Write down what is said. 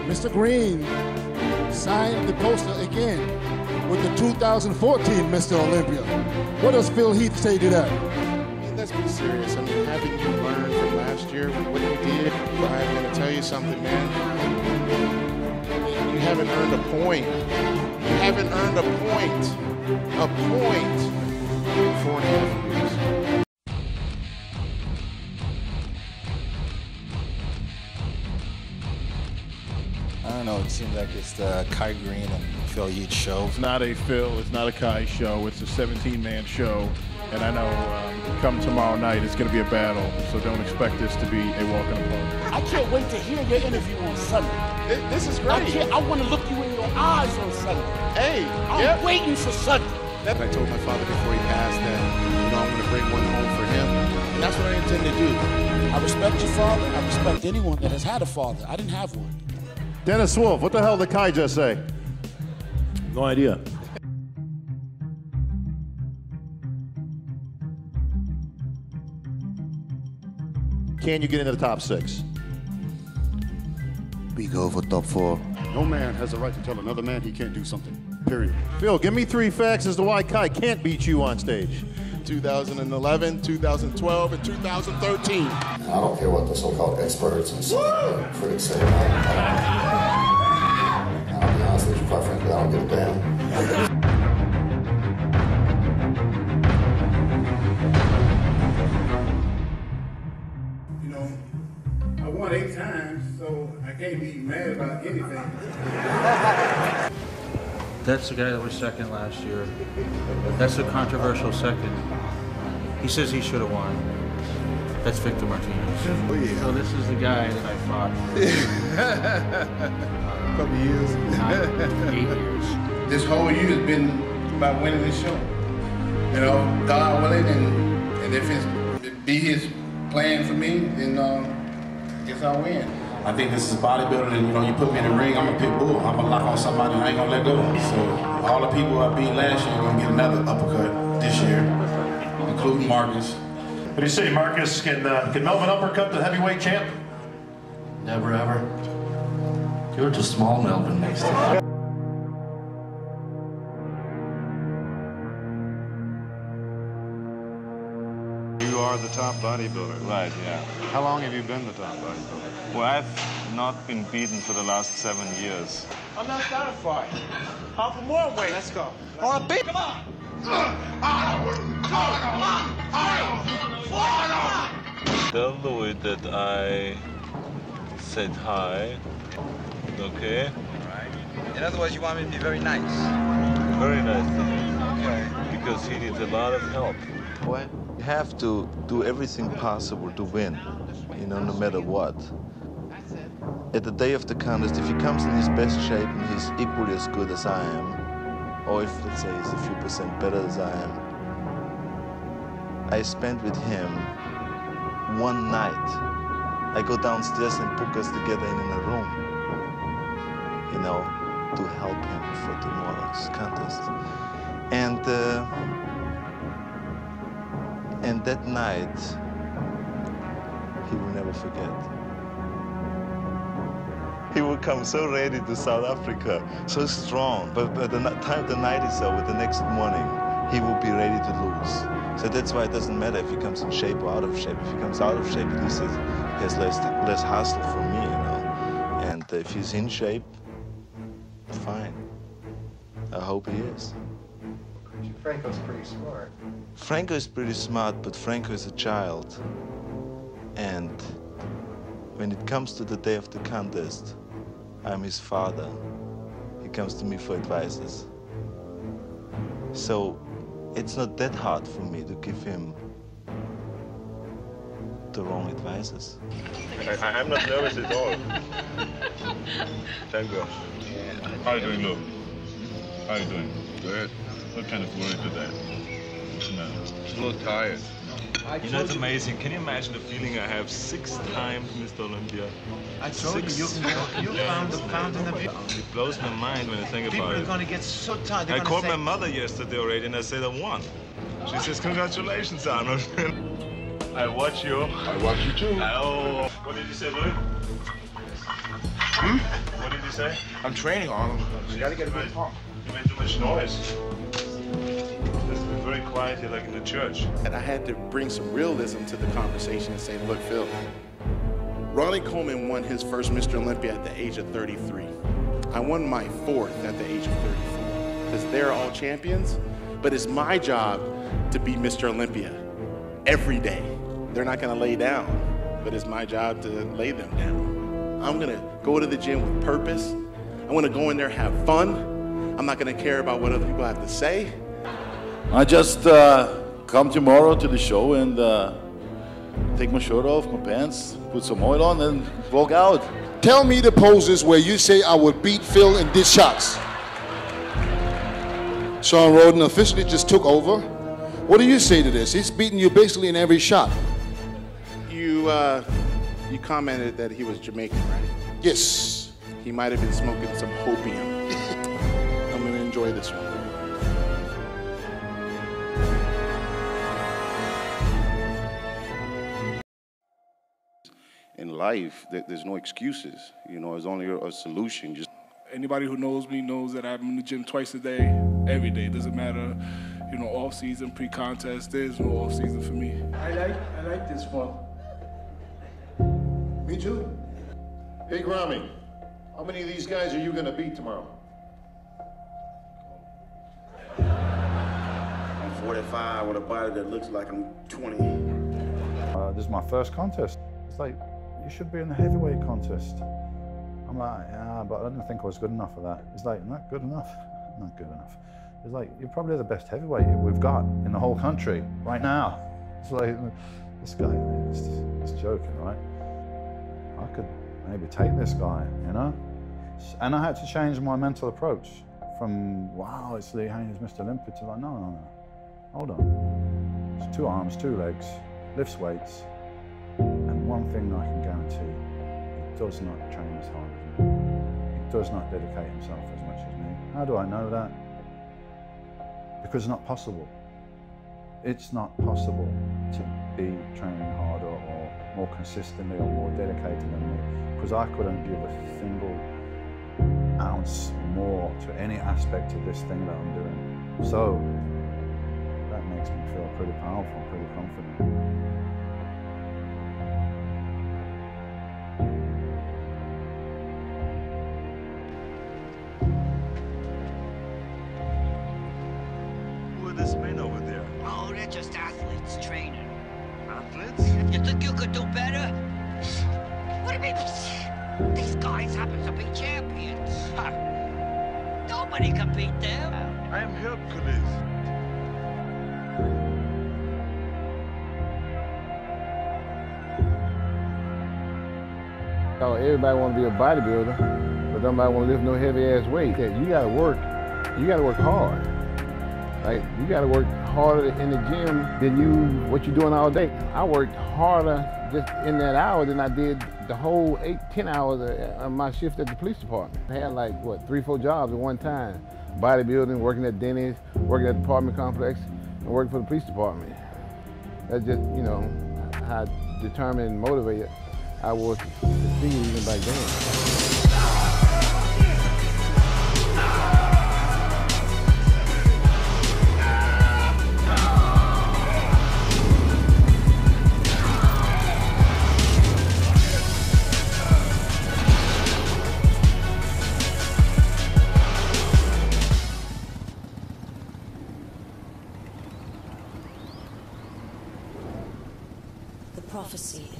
Mr. Greene signed the poster again with the 2014 Mr. Olympia. What does Phil Heath say to that? I mean, let's be serious. I mean, haven't you learned from last year what you did? I'm going to tell you something, man. You haven't earned a point. You haven't earned a point. A point in 4.5 years. I don't know, it seems like it's the Kai Greene and Phil Yates show. It's not a Phil, it's not a Kai show, it's a 17-man show. And I know come tomorrow night, it's going to be a battle, so don't expect this to be a walk in the park. I can't wait to hear your interview on Sunday. This is great. I want to look you in your eyes on Sunday. Hey, I'm waiting for Sunday. I told my father before he passed that, I'm going to bring one home for him. And that's what I intend to do. I respect your father. I respect anyone that has had a father. I didn't have one. Dennis Wolf, what the hell did Kai just say? No idea. Can you get into the top 6? We go for top 4. No man has the right to tell another man he can't do something, period. Phil, give me 3 facts as to why Kai can't beat you on stage. 2011, 2012, and 2013. I don't care what the so-called experts and critics say. I'll be honest with you, quite frankly, I don't give a damn. You know, I won 8 times, so I can't be mad about anything. That's the guy that was second last year. That's the controversial second. He says he should have won. That's Victor Martinez. Oh, yeah. So this is the guy that I fought A couple years. 8 years. This whole year has been about winning this show. You know, God willing, and if it be His plan for me, then I guess I'll win. I think this is bodybuilding, and you put me in the ring, I'm a pit bull. I'm gonna lock on somebody and I ain't gonna let go. So all the people I beat last year are gonna get another uppercut this year, including Marcus. What do you say, Marcus? Can Melvin uppercut the heavyweight champ? Never ever. You're just small, Melvin, next time. You are the top bodybuilder. Right, yeah. How long have you been the top bodybuilder? Well, I've not been beaten for the last 7 years. I'm not satisfied. Half a more weight. Let's go. All right, beat. Come on. Tell the way that I said hi, okay? In other words, you want me to be very nice? Very nice to him. Okay. Because he needs a lot of help. Well, you have to do everything possible to win, no matter what. At the day of the contest, if he comes in his best shape and he's equally as good as I am, or if, let's say, he's a few percent better as I am, I spent with him one night. I go downstairs and put us together in a room, to help him for tomorrow's contest. And that night, he will never forget. He will come so ready to South Africa, so strong. But by the time the night is over, the next morning, he will be ready to lose. So that's why it doesn't matter if he comes in shape or out of shape. If he comes out of shape, at least he has less hassle for me, And if he's in shape, fine. I hope he is. Franco's pretty smart. Franco is pretty smart, but Franco is a child. And when it comes to the day of the contest, I'm his father. He comes to me for advices. So it's not that hard for me to give him the wrong advices. I'm not nervous at all. Thank you. How are you doing, Lou? How are you doing? Good. What kind of worry today? No. Just a little tired. It's amazing. Can you imagine the feeling I have 6 times Mr. Olympia? I told you found the fountain of youth. It blows my mind when I think about it. People are going to get so tired. I called my mother yesterday already and I said I won. She says, congratulations, Arnold. I watch you. I watch you too. Oh. What did you say, Louis? What did you say? I'm training, Arnold. You gotta get a good talk. You made too much noise. It's very quiet here, like in the church. And I had to bring some realism to the conversation and say, look, Phil, Ronnie Coleman won his first Mr. Olympia at the age of 33. I won my fourth at the age of 34. Because they're all champions, but it's my job to be Mr. Olympia every day. They're not gonna lay down, but it's my job to lay them down. I'm gonna go to the gym with purpose. I'm gonna go in there, have fun. I'm not gonna care about what other people have to say. I just come tomorrow to the show and take my shirt off, my pants, put some oil on, and walk out. Tell me the poses where you say I would beat Phil in these shots. Sean Roden officially just took over. What do you say to this? He's beating you basically in every shot. You commented that he was Jamaican, right? Yes. He might have been smoking some opium. I'm gonna enjoy this one. In life, there's no excuses. You know, there's only a solution. Just anybody who knows me knows that I'm in the gym twice a day, every day. It doesn't matter, you know, off season, pre-contest. There's no off season for me. I like this one. Me too. Hey, Rami, how many of these guys are you going to beat tomorrow? I'm 45 with a body that looks like I'm 20. This is my first contest. It's like, you should be in the heavyweight contest. I'm like, yeah, but I didn't think I was good enough for that. It's like, not good enough, not good enough. It's like, you're probably the best heavyweight we've got in the whole country right now. It's like, this guy is joking, right? I could maybe take this guy, you know? And I had to change my mental approach from, wow, it's Lee Haney's Mr. Olympia to like, no, hold on. It's 2 arms, 2 legs, lifts weights. And one thing I can guarantee, he does not train as hard as me. He does not dedicate himself as much as me. How do I know that? Because it's not possible. It's not possible to be training harder or more consistently or more dedicated than me, because I couldn't give a single ounce more to any aspect of this thing that I'm doing. So that makes me feel pretty powerful, pretty confident. This man over there? Oh, they're just athletes training. Athletes? You think you could do better? What do you mean? These guys happen to be champions. Nobody can beat them. I am Hercules. Oh, everybody want to be a bodybuilder, but nobody want to lift no heavy ass weight. You gotta work. You gotta work hard. Like, you gotta work harder in the gym than what you're doing all day. I worked harder just in that hour than I did the whole 8-10 hours of my shift at the police department. I had like, what, 3-4 jobs at one time. Bodybuilding, working at Denny's, working at the apartment complex, and working for the police department. That's just, you know, how determined and motivated I was to succeed even back then. The prophecy is